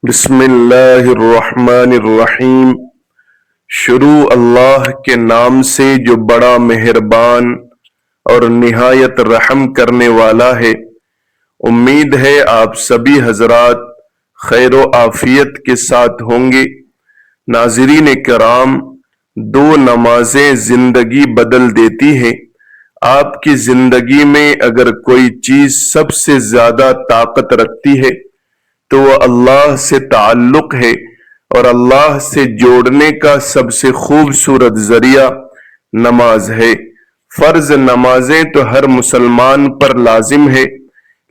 بسم اللہ الرحمن الرحیم۔ شروع اللہ کے نام سے جو بڑا مہربان اور نہایت رحم کرنے والا ہے۔ امید ہے آپ سبھی حضرات خیر و عافیت کے ساتھ ہوں گے۔ ناظرین کرام، دو نمازیں زندگی بدل دیتی ہیں۔ آپ کی زندگی میں اگر کوئی چیز سب سے زیادہ طاقت رکھتی ہے تو وہ اللہ سے تعلق ہے، اور اللہ سے جوڑنے کا سب سے خوبصورت ذریعہ نماز ہے۔ فرض نمازیں تو ہر مسلمان پر لازم ہے،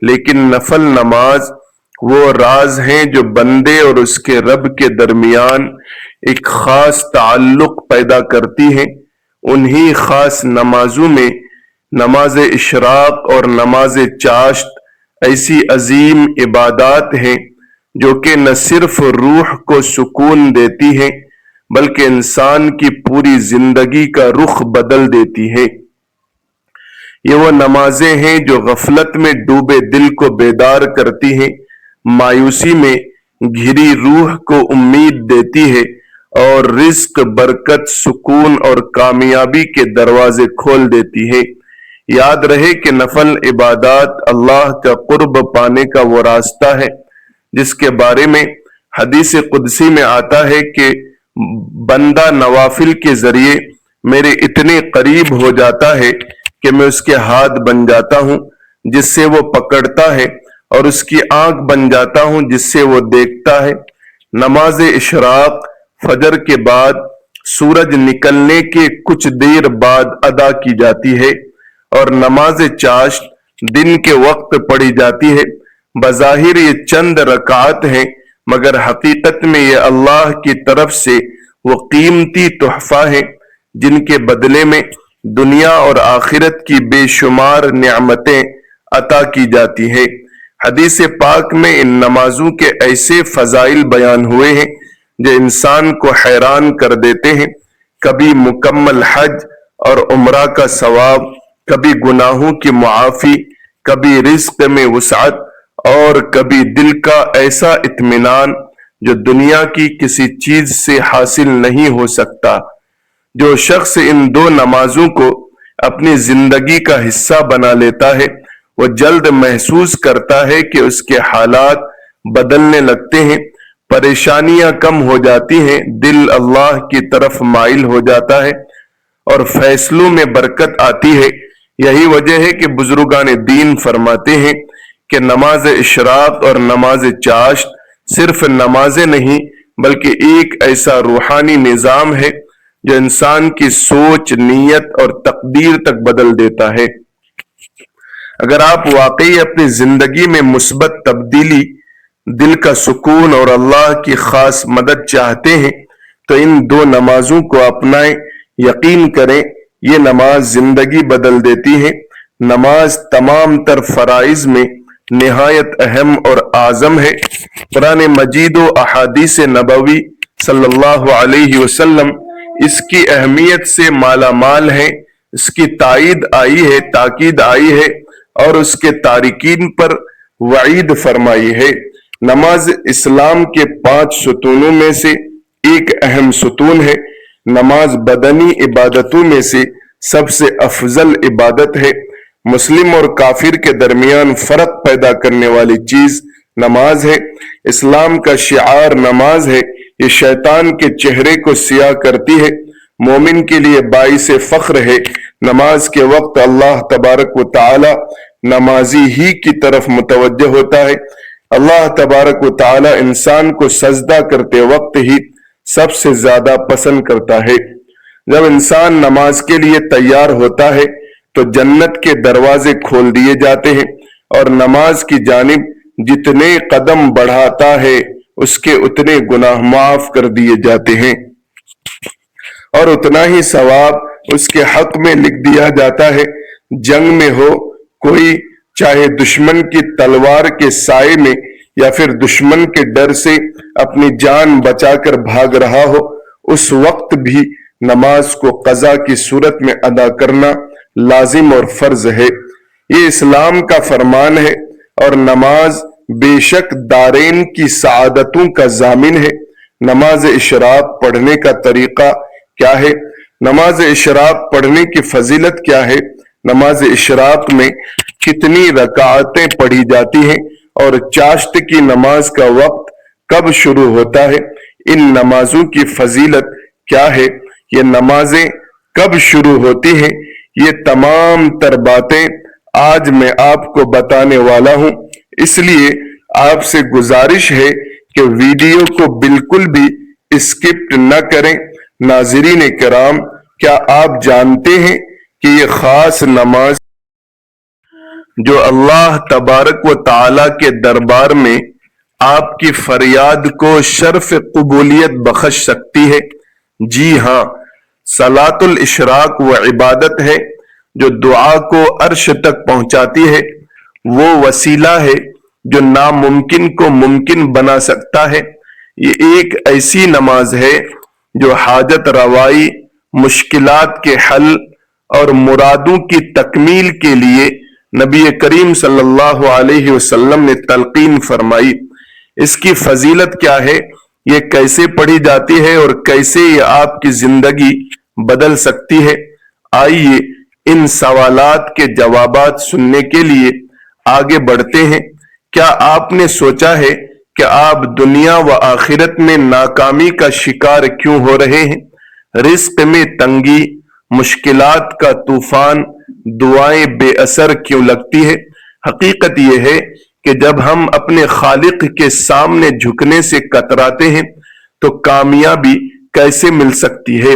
لیکن نفل نماز وہ راز ہیں جو بندے اور اس کے رب کے درمیان ایک خاص تعلق پیدا کرتی ہیں۔ انہی خاص نمازوں میں نماز اشراق اور نماز چاشت ایسی عظیم عبادات ہیں جو کہ نہ صرف روح کو سکون دیتی ہیں بلکہ انسان کی پوری زندگی کا رخ بدل دیتی ہیں۔ یہ وہ نمازیں ہیں جو غفلت میں ڈوبے دل کو بیدار کرتی ہیں، مایوسی میں گھری روح کو امید دیتی ہے، اور رزق، برکت، سکون اور کامیابی کے دروازے کھول دیتی ہے۔ یاد رہے کہ نفل عبادات اللہ کا قرب پانے کا وہ راستہ ہے جس کے بارے میں حدیث قدسی میں آتا ہے کہ بندہ نوافل کے ذریعے میرے اتنے قریب ہو جاتا ہے کہ میں اس کے ہاتھ بن جاتا ہوں جس سے وہ پکڑتا ہے، اور اس کی آنکھ بن جاتا ہوں جس سے وہ دیکھتا ہے۔ نماز اشراق فجر کے بعد سورج نکلنے کے کچھ دیر بعد ادا کی جاتی ہے، اور نماز چاشت دن کے وقت پڑھی جاتی ہے۔ بظاہر یہ چند رکعات ہیں، مگر حقیقت میں یہ اللہ کی طرف سے وہ قیمتی تحفہ ہے جن کے بدلے میں دنیا اور آخرت کی بے شمار نعمتیں عطا کی جاتی ہیں۔ حدیث پاک میں ان نمازوں کے ایسے فضائل بیان ہوئے ہیں جو انسان کو حیران کر دیتے ہیں۔ کبھی مکمل حج اور عمرہ کا ثواب، کبھی گناہوں کی معافی، کبھی رزق میں وسعت، اور کبھی دل کا ایسا اطمینان جو دنیا کی کسی چیز سے حاصل نہیں ہو سکتا۔ جو شخص ان دو نمازوں کو اپنی زندگی کا حصہ بنا لیتا ہے وہ جلد محسوس کرتا ہے کہ اس کے حالات بدلنے لگتے ہیں، پریشانیاں کم ہو جاتی ہیں، دل اللہ کی طرف مائل ہو جاتا ہے اور فیصلوں میں برکت آتی ہے۔ یہی وجہ ہے کہ بزرگان دین فرماتے ہیں کہ نماز اشراق اور نماز چاشت صرف نمازیں نہیں بلکہ ایک ایسا روحانی نظام ہے جو انسان کی سوچ، نیت اور تقدیر تک بدل دیتا ہے۔ اگر آپ واقعی اپنی زندگی میں مثبت تبدیلی، دل کا سکون اور اللہ کی خاص مدد چاہتے ہیں تو ان دو نمازوں کو اپنائیں۔ یقین کریں یہ نماز زندگی بدل دیتی ہے۔ نماز تمام تر فرائض میں نہایت اہم اور اعظم ہے۔ قرآن مجید و احادیث نبوی صلی اللہ علیہ وسلم اس کی اہمیت سے مالا مال ہیں۔ اس کی تاکید آئی ہے اور اس کے تارکین پر وعید فرمائی ہے۔ نماز اسلام کے 5 ستونوں میں سے ایک اہم ستون ہے۔ نماز بدنی عبادتوں میں سے سب سے افضل عبادت ہے۔ مسلم اور کافر کے درمیان فرق پیدا کرنے والی چیز نماز ہے۔ اسلام کا شعار نماز ہے۔ یہ شیطان کے چہرے کو سیاہ کرتی ہے، مومن کے لیے باعث فخر ہے۔ نماز کے وقت اللہ تبارک و تعالی نمازی ہی کی طرف متوجہ ہوتا ہے۔ اللہ تبارک و تعالی انسان کو سجدہ کرتے وقت ہی سب سے زیادہ پسند کرتا ہے۔ جب انسان نماز کے لیے تیار ہوتا ہے تو جنت کے دروازے کھول دیے جاتے ہیں، اور نماز کی جانب جتنے قدم بڑھاتا ہے اس کے اتنے گناہ معاف کر دیے جاتے ہیں، اور اتنا ہی ثواب اس کے حق میں لکھ دیا جاتا ہے۔ جنگ میں ہو کوئی، چاہے دشمن کی تلوار کے سائے میں یا پھر دشمن کے ڈر سے اپنی جان بچا کر بھاگ رہا ہو، اس وقت بھی نماز کو قضا کی صورت میں ادا کرنا لازم اور فرض ہے۔ یہ اسلام کا فرمان ہے، اور نماز بے شک دارین کی سعادتوں کا ضامن ہے۔ نماز اشراق پڑھنے کا طریقہ کیا ہے؟ نماز اشراق پڑھنے کی فضیلت کیا ہے؟ نماز اشراق میں کتنی رکعتیں پڑھی جاتی ہیں اور چاشت کی نماز کا وقت کب شروع ہوتا ہے؟ ان نمازوں کی فضیلت کیا ہے؟ یہ نمازیں کب شروع ہوتی ہیں؟ یہ تمام تر باتیں آج میں آپ کو بتانے والا ہوں، اس لیے آپ سے گزارش ہے کہ ویڈیو کو بالکل بھی اسکپ نہ کریں۔ ناظرین کرام، کیا آپ جانتے ہیں کہ یہ خاص نماز جو اللہ تبارک و تعالی کے دربار میں آپ کی فریاد کو شرف قبولیت بخش سکتی ہے؟ جی ہاں، صلاۃ الاشراق وہ عبادت ہے جو دعا کو عرش تک پہنچاتی ہے۔ وہ وسیلہ ہے جو ناممکن کو ممکن بنا سکتا ہے۔ یہ ایک ایسی نماز ہے جو حاجت روائی، مشکلات کے حل اور مرادوں کی تکمیل کے لیے نبی کریم صلی اللہ علیہ وسلم نے تلقین فرمائی۔ اس کی فضیلت کیا ہے؟ یہ کیسے پڑھی جاتی ہے اور کیسے یہ آپ کی زندگی بدل سکتی ہے؟ آئیے ان سوالات کے جوابات سننے کے لیے آگے بڑھتے ہیں۔ کیا آپ نے سوچا ہے کہ آپ دنیا و آخرت میں ناکامی کا شکار کیوں ہو رہے ہیں؟ رزق میں تنگی، مشکلات کا طوفان، دعائیں بے اثر کیوں لگتی ہے؟ حقیقت یہ ہے کہ جب ہم اپنے خالق کے سامنے جھکنے سے کتراتے ہیں تو کامیابی کیسے مل سکتی ہے؟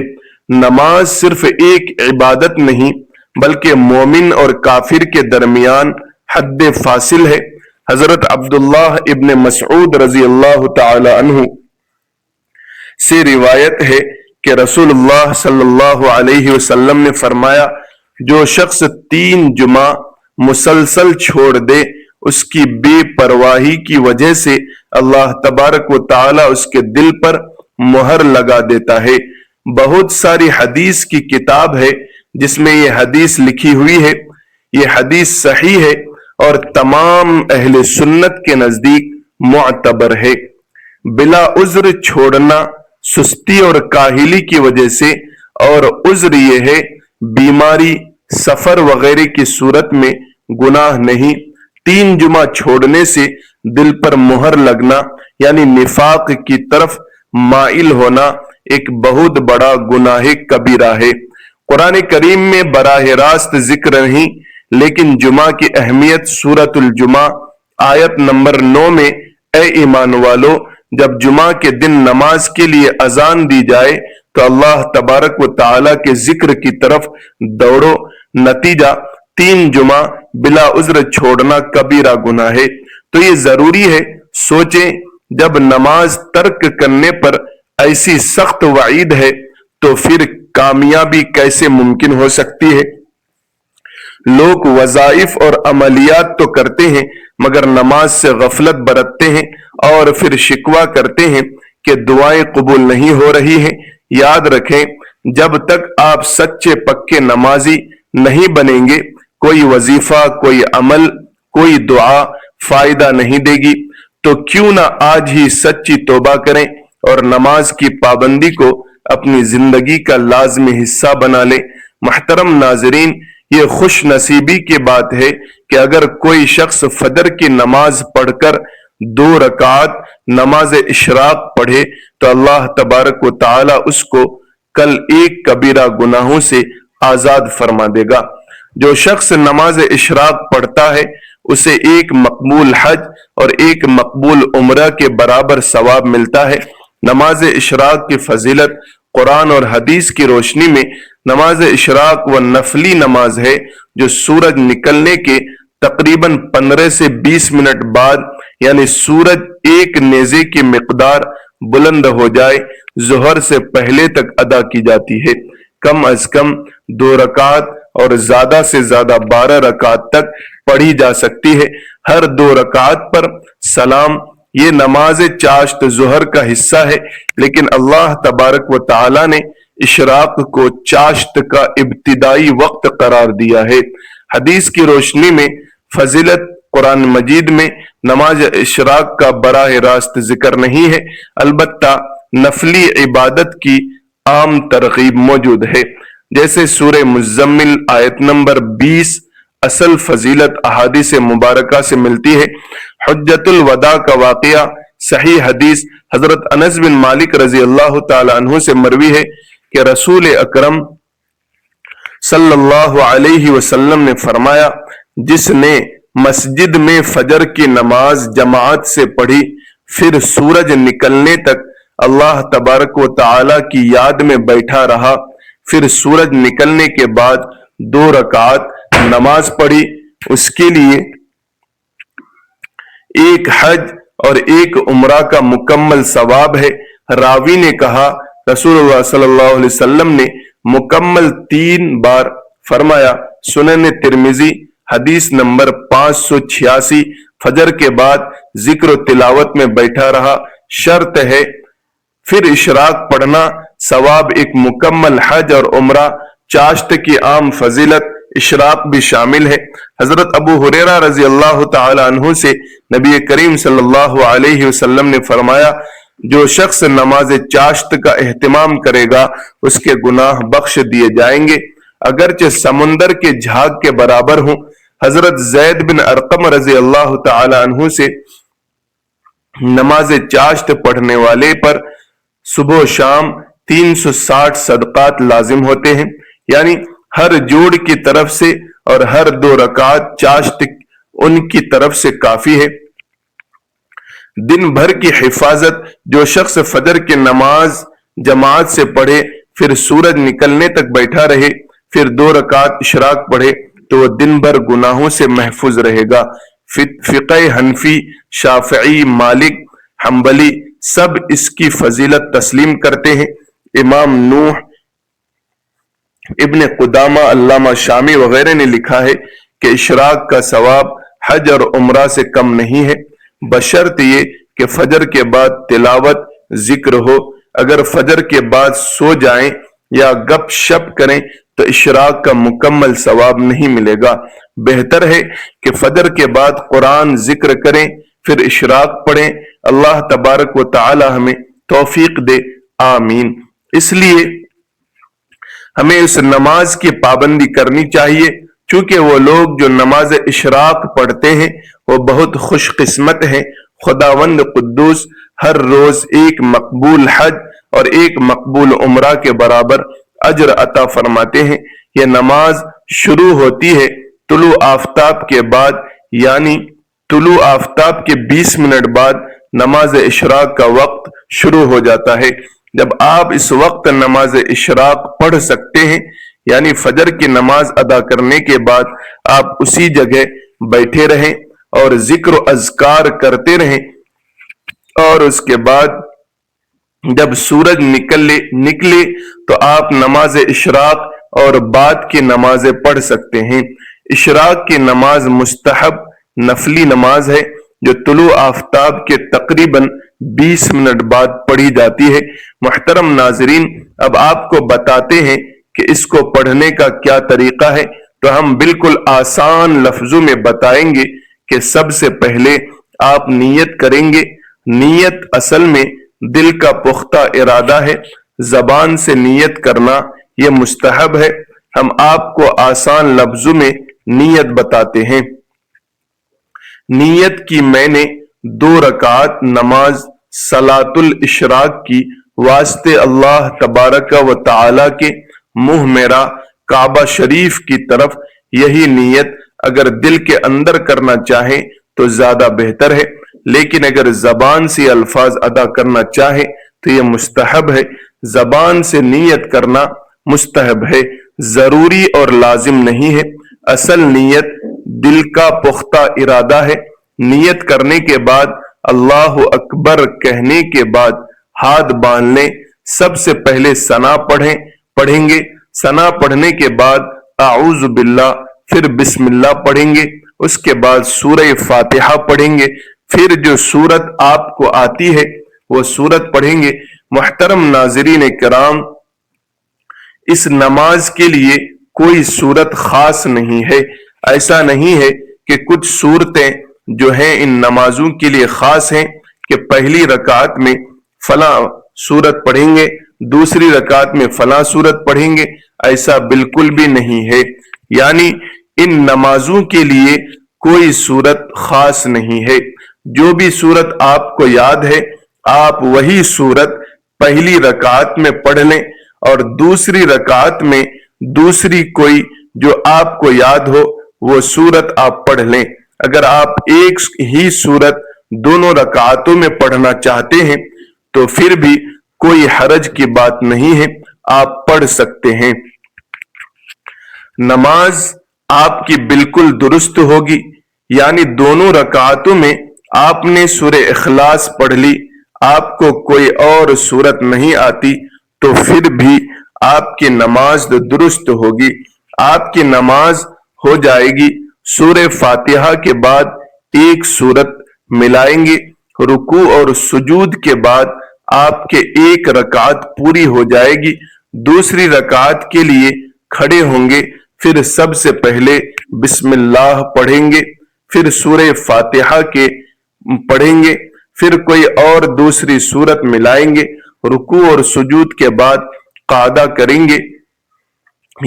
نماز صرف ایک عبادت نہیں بلکہ مومن اور کافر کے درمیان حد فاصل ہے۔ حضرت عبداللہ ابن مسعود رضی اللہ تعالی عنہ سے روایت ہے کہ رسول اللہ صلی اللہ علیہ وسلم نے فرمایا، جو شخص 3 جمعہ مسلسل چھوڑ دے، اس کی بے پرواہی کی وجہ سے اللہ تبارک و تعالی اس کے دل پر مہر لگا دیتا ہے۔ بہت ساری حدیث کی کتاب ہے جس میں یہ حدیث لکھی ہوئی ہے۔ یہ حدیث صحیح ہے اور تمام اہل سنت کے نزدیک معتبر ہے۔ بلا عذر چھوڑنا سستی اور کاہلی کی وجہ سے، اور عذر یہ ہے بیماری، سفر وغیرہ کی صورت میں گناہ نہیں۔ 3 جمعہ چھوڑنے سے دل پر مہر لگنا یعنی نفاق کی طرف مائل ہونا ایک بہت بڑا گناہ کبیرہ ہے۔ قرآن کریم میں براہ راست ذکر نہیں، لیکن جمعہ کی اہمیت سورۃ الجمعہ آیت نمبر 9 میں، اے ایمان والو، جب جمعہ کے دن نماز کے لیے اذان دی جائے تو اللہ تبارک و تعالی کے ذکر کی طرف دوڑو۔ نتیجہ 3 جمعہ بلا عذر چھوڑنا کبیرہ گناہ ہے۔ تو یہ ضروری ہے سوچیں، جب نماز ترک کرنے پر ایسی سخت وعید ہے تو پھر کامیابی کیسے ممکن ہو سکتی ہے؟ لوگ وظائف اور عملیات تو کرتے ہیں مگر نماز سے غفلت برتتے ہیں اور پھر شکوہ کرتے ہیں کہ دعائیں قبول نہیں ہو رہی ہیں۔ یاد رکھیں، جب تک آپ سچے پکے نمازی نہیں بنیں گے، کوئی وظیفہ، کوئی عمل، کوئی دعا فائدہ نہیں دے گی۔ تو کیوں نہ آج ہی سچی توبہ کریں اور نماز کی پابندی کو اپنی زندگی کا لازمی حصہ بنا لیں۔ محترم ناظرین، یہ خوش نصیبی کی بات ہے کہ اگر کوئی شخص فجر کی نماز پڑھ کر 2 رکعات نماز اشراق پڑھے تو اللہ تبارک و تعالی اس کو کل 1 کبیرہ گناہوں سے آزاد فرما دے گا۔ جو شخص نماز اشراق پڑھتا ہے اسے 1 مقبول حج اور 1 مقبول عمرہ کے برابر ثواب ملتا ہے۔ نماز اشراق کی فضیلت قرآن اور حدیث کی روشنی میں، نماز اشراق وہ نفلی نماز ہے جو سورج نکلنے کے تقریباً 15 سے 20 منٹ بعد، یعنی سورج 1 نیزے کی مقدار بلند ہو جائے، ظہر سے پہلے تک ادا کی جاتی ہے۔ کم از کم 2 رکعت اور زیادہ سے زیادہ 12 رکعت تک پڑھی جا سکتی ہے۔ ہر 2 رکعت پر سلام۔ یہ نماز چاشت ظہر کا حصہ ہے، لیکن اللہ تبارک و تعالی نے اشراق کو چاشت کا ابتدائی وقت قرار دیا ہے۔ حدیث کی روشنی میں فضیلت قرآن مجید میں نماز اشراق کا براہ راست ذکر نہیں ہے، البتہ نفلی عبادت کی عام ترغیب موجود ہے، جیسے سورہ مزمل آیت نمبر 20۔ اصل فضیلت احادیث مبارکہ سے ملتی ہے۔ حجت الوداع کا واقعہ صحیح حدیث حضرت انس بن مالک رضی اللہ تعالی عنہ سے مروی ہے کہ رسول اکرم صلی اللہ علیہ وسلم نے فرمایا، جس نے مسجد میں فجر کی نماز جماعت سے پڑھی پھر سورج نکلنے تک اللہ تبارک و تعالی کی یاد میں بیٹھا رہا، پھر سورج نکلنے کے بعد 2 رکعات نماز پڑھی، اس کے لیے ایک حج اور ایک عمرہ کا مکمل ثواب ہے۔ راوی نے کہا، رسول اللہ صلی اللہ علیہ وسلم نے مکمل 3 بار فرمایا۔ سنن ترمذی حدیث نمبر 586۔ فجر کے بعد ذکر و تلاوت میں بیٹھا رہا، شرط ہے پھر اشراق پڑھنا، ثواب ایک مکمل حج اور عمرہ۔ چاشت کی عام فضیلت اشراق بھی شامل ہے۔ حضرت ابو ہریرہ رضی اللہ تعالی عنہ سے نبی کریم صلی اللہ علیہ وسلم نے فرمایا، جو شخص نماز چاشت کا اہتمام کرے گا اس کے گناہ بخش دیے جائیں گے، اگرچہ سمندر کے جھاگ کے برابر ہوں۔ حضرت زید بن ارقم رضی اللہ تعالی عنہ سے نماز چاشت پڑھنے والے پر صبح و شام 360 صدقات لازم ہوتے ہیں، یعنی ہر جوڑ کی طرف سے اور ہر 2 رکعت چاشت ان کی طرف سے کافی ہے۔ دن بھر کی حفاظت، جو شخص فجر کی نماز جماعت سے پڑھے پھر سورج نکلنے تک بیٹھا رہے پھر 2 رکعت اشراق پڑھے تو وہ دن بھر گناہوں سے محفوظ رہے گا۔ فقہ حنفی، شافعی، مالک، حنبلی سب اس کی فضیلت تسلیم کرتے ہیں۔ امام نوح، ابن قدامہ، علامہ شامی وغیرہ نے لکھا ہے کہ اشراق کا ثواب حج اور عمرہ سے کم نہیں ہے، بشرط یہ کہ فجر کے بعد تلاوت ذکر ہو۔ اگر فجر کے بعد سو جائیں یا گپ شپ کریں تو اشراق کا مکمل ثواب نہیں ملے گا۔ بہتر ہے کہ فجر کے بعد قرآن ذکر کریں پھر اشراق پڑھیں۔ اللہ تبارک و تعالی ہمیں توفیق دے، آمین۔ اس لیے ہمیں اس نماز کی پابندی کرنی چاہیے، چونکہ وہ لوگ جو نماز اشراق پڑھتے ہیں وہ بہت خوش قسمت ہیں۔ خداوند قدوس ہر روز ایک مقبول حج اور ایک مقبول عمرہ کے برابر اجر عطا فرماتے ہیں۔ یہ نماز شروع ہوتی ہے طلوع آفتاب کے بعد، یعنی طلوع آفتاب کے 20 منٹ بعد نماز اشراق کا وقت شروع ہو جاتا ہے۔ جب آپ اس وقت نماز اشراق پڑھ سکتے ہیں، یعنی فجر کی نماز ادا کرنے کے بعد آپ اسی جگہ بیٹھے رہیں اور ذکر و اذکار کرتے رہیں، اور اس کے بعد جب سورج نکلے تو آپ نماز اشراق اور بعد کی نمازیں پڑھ سکتے ہیں۔ اشراق کی نماز مستحب نفلی نماز ہے جو طلوع آفتاب کے تقریباً 20 منٹ بعد پڑھی جاتی ہے۔ محترم ناظرین، اب آپ کو بتاتے ہیں کہ اس کو پڑھنے کا کیا طریقہ ہے، تو ہم بالکل آسان لفظوں میں بتائیں گے کہ سب سے پہلے آپ نیت کریں گے۔ نیت اصل میں دل کا پختہ ارادہ ہے، زبان سے نیت کرنا یہ مستحب ہے۔ ہم آپ کو آسان لفظوں میں نیت بتاتے ہیں۔ نیت کی میں نے 2 رکعت نماز صلاۃ الاشراق کی واسطے اللہ تبارک و تعالی کے منہ میرا کعبہ شریف کی طرف، یہی نیت اگر دل کے اندر کرنا چاہیں تو زیادہ بہتر ہے، لیکن اگر زبان سے الفاظ ادا کرنا چاہے تو یہ مستحب ہے۔ زبان سے نیت کرنا مستحب ہے، ضروری اور لازم نہیں ہے۔ اصل نیت دل کا پختہ ارادہ ہے۔ نیت کرنے کے بعد اللہ اکبر کہنے کے بعد ہاتھ باندھ لیں۔ سب سے پہلے ثنا پڑھیں گے۔ ثنا پڑھنے کے بعد اعوذ باللہ، پھر بسم اللہ پڑھیں گے، اس کے بعد سورہ فاتحہ پڑھیں گے، پھر جو سورت آپ کو آتی ہے وہ سورت پڑھیں گے۔ محترم ناظرین کرام، اس نماز کے لیے کوئی سورت خاص نہیں ہے۔ ایسا نہیں ہے کہ کچھ صورتیں جو ہیں ان نمازوں کے لیے خاص ہیں کہ پہلی رکعت میں فلاں سورت پڑھیں گے، دوسری رکعت میں فلاں سورت پڑھیں گے، ایسا بالکل بھی نہیں ہے۔ یعنی ان نمازوں کے لیے کوئی سورت خاص نہیں ہے، جو بھی سورت آپ کو یاد ہے آپ وہی سورت پہلی رکعت میں پڑھ لیں اور دوسری رکعت میں دوسری کوئی جو آپ کو یاد ہو وہ سورت آپ پڑھ لیں۔ اگر آپ ایک ہی سورت دونوں رکعتوں میں پڑھنا چاہتے ہیں تو پھر بھی کوئی حرج کی بات نہیں ہے، آپ پڑھ سکتے ہیں۔ نماز آپ کی بالکل درست ہوگی، یعنی دونوں رکعتوں میں آپ نے سورہ اخلاص پڑھ لی، آپ کو کوئی اور سورت نہیں آتی تو پھر بھی آپ کی نماز درست ہوگی۔ آپ کی نماز ہو جائے گی۔ سورہ فاتحہ کے بعد ایک سورت ملائیں گے، رکوع اور سجود کے بعد آپ کے ایک رکعت پوری ہو جائے گی۔ دوسری رکعت کے لیے کھڑے ہوں گے، پھر سب سے پہلے بسم اللہ پڑھیں گے، پھر سورہ فاتحہ کے پڑھیں گے، پھر کوئی اور دوسری سورت ملائیں گے، رکوع اور سجود کے بعد قعدہ کریں گے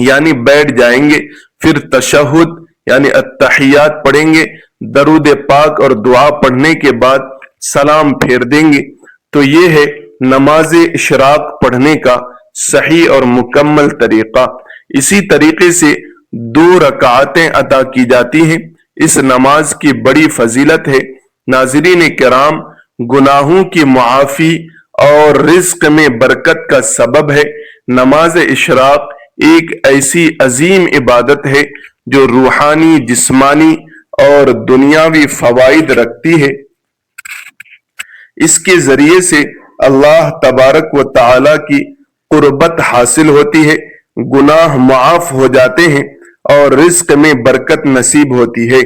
یعنی بیٹھ جائیں گے، پھر تشہد یعنی التحیات پڑھیں گے، درود پاک اور دعا پڑھنے کے بعد سلام پھیر دیں گے۔ تو یہ ہے نماز اشراق پڑھنے کا صحیح اور مکمل طریقہ۔ اسی طریقے سے 2 رکعتیں ادا کی جاتی ہیں۔ اس نماز کی بڑی فضیلت ہے۔ ناظرین کرام، گناہوں کی معافی اور رزق میں برکت کا سبب ہے۔ نماز اشراق ایک ایسی عظیم عبادت ہے جو روحانی، جسمانی اور دنیاوی فوائد رکھتی ہے۔ اس کے ذریعے سے اللہ تبارک و تعالی کی قربت حاصل ہوتی ہے، گناہ معاف ہو جاتے ہیں اور رزق میں برکت نصیب ہوتی ہے۔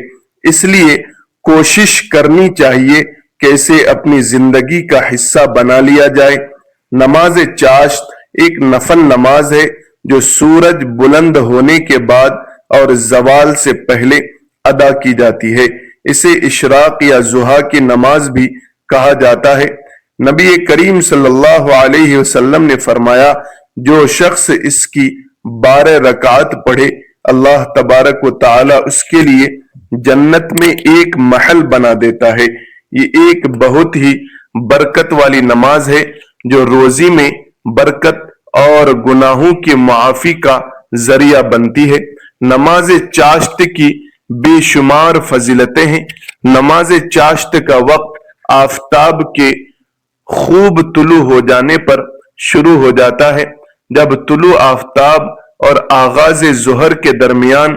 اس لیے کوشش کرنی چاہیے کہ اسے اپنی زندگی کا حصہ بنا لیا جائے۔ نماز چاشت ایک نفل نماز ہے جو سورج بلند ہونے کے بعد اور زوال سے پہلے ادا کی جاتی ہے۔ اسے اشراق یا ضحیٰ کی نماز بھی کہا جاتا ہے۔ نبی کریم صلی اللہ علیہ وسلم نے فرمایا، جو شخص اس کی 12 رکعات پڑھے، اللہ تبارک و تعالی اس کے لیے جنت میں ایک محل بنا دیتا ہے۔ یہ ایک بہت ہی برکت والی نماز ہے جو روزی میں برکت اور گناہوں کی معافی کا ذریعہ بنتی ہے۔ نماز چاشت کی بے شمار فضیلتیں ہیں۔ نماز چاشت کا وقت آفتاب کے خوب طلوع ہو جانے پر شروع ہو جاتا ہے۔ جب طلوع آفتاب اور آغاز ظہر کے درمیان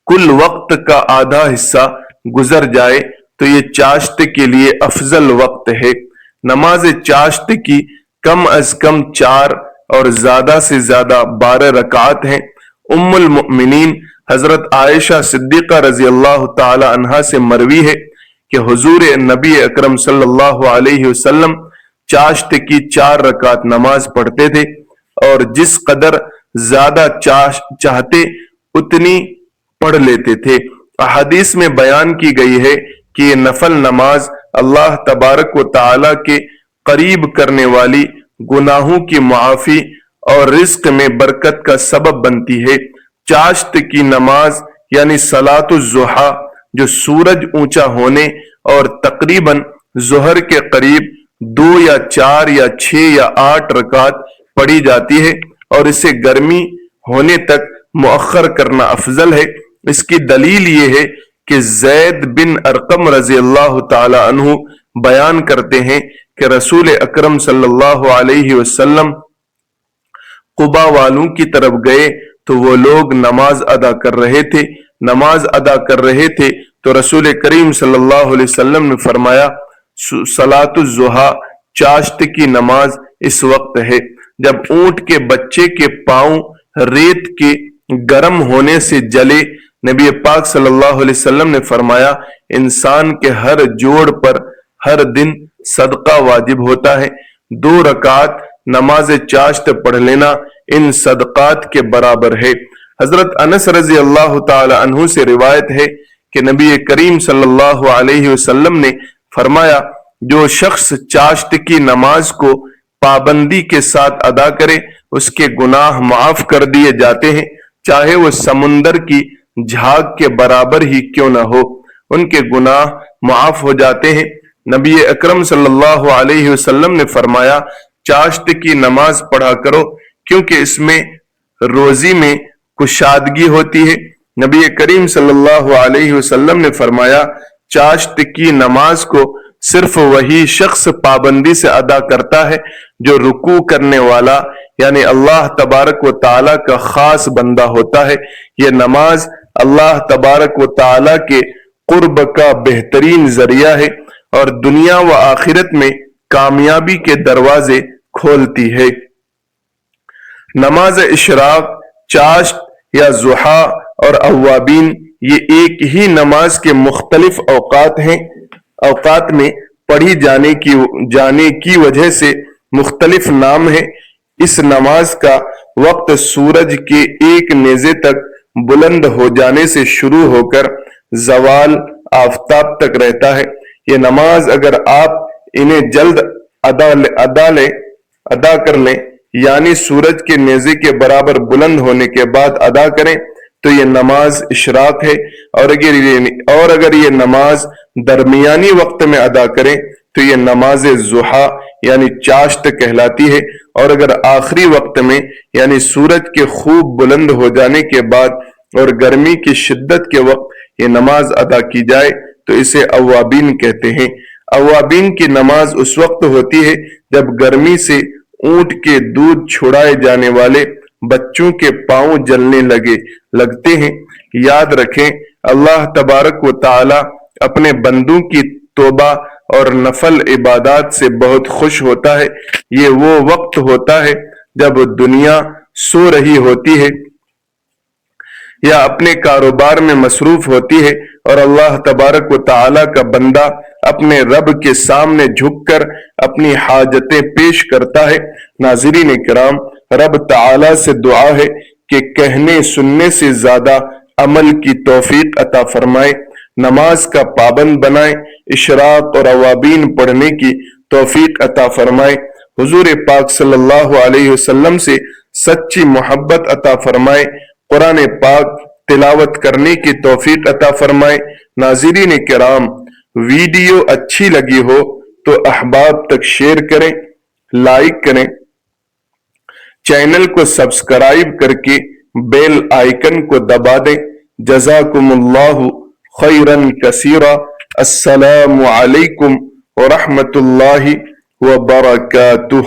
کل وقت کا آدھا حصہ گزر جائے تو یہ چاشت کے لیے افضل وقت ہے۔ نماز چاشت کی کم از کم 4 اور زیادہ سے زیادہ 12 رکعات ہیں۔ ام المؤمنین حضرت عائشہ صدیقہ رضی اللہ تعالی عنہا سے مروی ہے کہ حضور نبی اکرم صلی اللہ علیہ وسلم چاشت کی 4 رکعت نماز پڑھتے تھے اور جس قدر زیادہ چاہتے اتنی پڑھ لیتے تھے۔ احادیث میں بیان کی گئی ہے کہ یہ نفل نماز اللہ تبارک و تعالی کے قریب کرنے والی، گناہوں کی معافی اور رزق میں برکت کا سبب بنتی ہے۔ چاشت کی نماز یعنی صلاۃ الضحیٰ جو سورج اونچا ہونے اور تقریباً ظہر کے قریب 2 یا 4 یا 6 یا 8 رکعت پڑھی جاتی ہے اور اسے گرمی ہونے تک مؤخر کرنا افضل ہے۔ اس کی دلیل یہ ہے کہ زید بن ارقم رضی اللہ تعالی عنہ بیان کرتے ہیں کہ رسول اکرم صلی اللہ علیہ وسلم قبا والوں کی طرف گئے تو وہ لوگ نماز ادا کر رہے تھے تو رسول کریم صلی اللہ علیہ وسلم نے فرمایا، صلاۃ الضحیٰ چاشت کی نماز اس وقت ہے جب اونٹ کے بچے کے پاؤں ریت کے گرم ہونے سے جلے۔ نبی پاک صلی اللہ علیہ وسلم نے فرمایا، انسان کے ہر جوڑ پر ہر دن صدقہ واجب ہوتا ہے۔ 2 رکعت نماز چاشت پڑھ لینا ان صدقات کے برابر ہے۔ حضرت انس رضی اللہ تعالی عنہ سے روایت ہے کہ نبی کریم صلی اللہ علیہ وسلم نے فرمایا جو شخص چاشت کی نماز کو پابندی کے ساتھ ادا کرے اس کے گناہ معاف کر دیے جاتے ہیں، چاہے وہ سمندر کی جھاگ کے برابر ہی کیوں نہ ہو، ان کے گناہ معاف ہو جاتے ہیں۔ نبی اکرم صلی اللہ علیہ وسلم نے فرمایا چاشت کی نماز پڑھا کرو کیونکہ اس میں روزی میں کشادگی ہوتی ہے۔ نبی کریم صلی اللہ علیہ وسلم نے فرمایا چاشت کی نماز کو صرف وہی شخص پابندی سے ادا کرتا ہے جو رکوع کرنے والا یعنی اللہ تبارک و تعالی کا خاص بندہ ہوتا ہے۔ یہ نماز اللہ تبارک و تعالی کے قرب کا بہترین ذریعہ ہے اور دنیا و آخرت میں کامیابی کے دروازے کھولتی ہے۔ نماز اشراق، چاشت یا ضحیٰ اور اوابین یہ ایک ہی نماز کے مختلف اوقات میں پڑھی جانے کی وجہ سے مختلف نام ہے۔ اس نماز کا وقت سورج کے ایک نیزے تک بلند ہو جانے سے شروع ہو کر زوال آفتاب تک رہتا ہے۔ یہ نماز اگر آپ انہیں جلد ادا کر لیں یعنی سورج کے نیزے کے برابر بلند ہونے کے بعد ادا کریں تو یہ نماز اشراق ہے، اور اگر یہ نماز درمیانی وقت میں ادا کریں تو یہ نماز ضحیٰ یعنی چاشت کہلاتی ہے، اور اگر آخری وقت میں یعنی سورج کے خوب بلند ہو جانے کے بعد اور گرمی کی شدت کے وقت یہ نماز ادا کی جائے تو اسے اوابین کہتے ہیں۔ اوابین کی نماز اس وقت ہوتی ہے جب گرمی سے اونٹ کے دودھ چھڑائے جانے والے بچوں کے پاؤں جلنے لگتے ہیں۔ یاد رکھیں اللہ تبارک و تعالی اپنے بندوں کی توبہ اور نفل عبادات سے بہت خوش ہوتا ہے۔ یہ وہ وقت ہوتا ہے جب دنیا سو رہی ہوتی ہے یا اپنے کاروبار میں مصروف ہوتی ہے اور اللہ تبارک و تعالی کا بندہ اپنے رب کے سامنے جھک کر اپنی حاجتیں پیش کرتا ہے۔ ناظرین کرام، رب تعالی سے دعا ہے کہ کہنے سننے سے زیادہ عمل کی توفیق عطا فرمائے، نماز کا پابند بنائے، اشراق اور اوابین پڑھنے کی توفیق عطا فرمائے، حضور پاک صلی اللہ علیہ وسلم سے سچی محبت عطا فرمائے، قرآن پاک تلاوت کرنے کی توفیق عطا فرمائے۔ ناظرین کرام، ویڈیو اچھی لگی ہو تو احباب تک شیئر کریں، لائک کریں، چینل کو سبسکرائب کر کے بیل آئیکن کو دبا دیں۔ جزاکم اللہ خیرا کثیرا۔ السلام علیکم ورحمۃ اللہ وبرکاتہ۔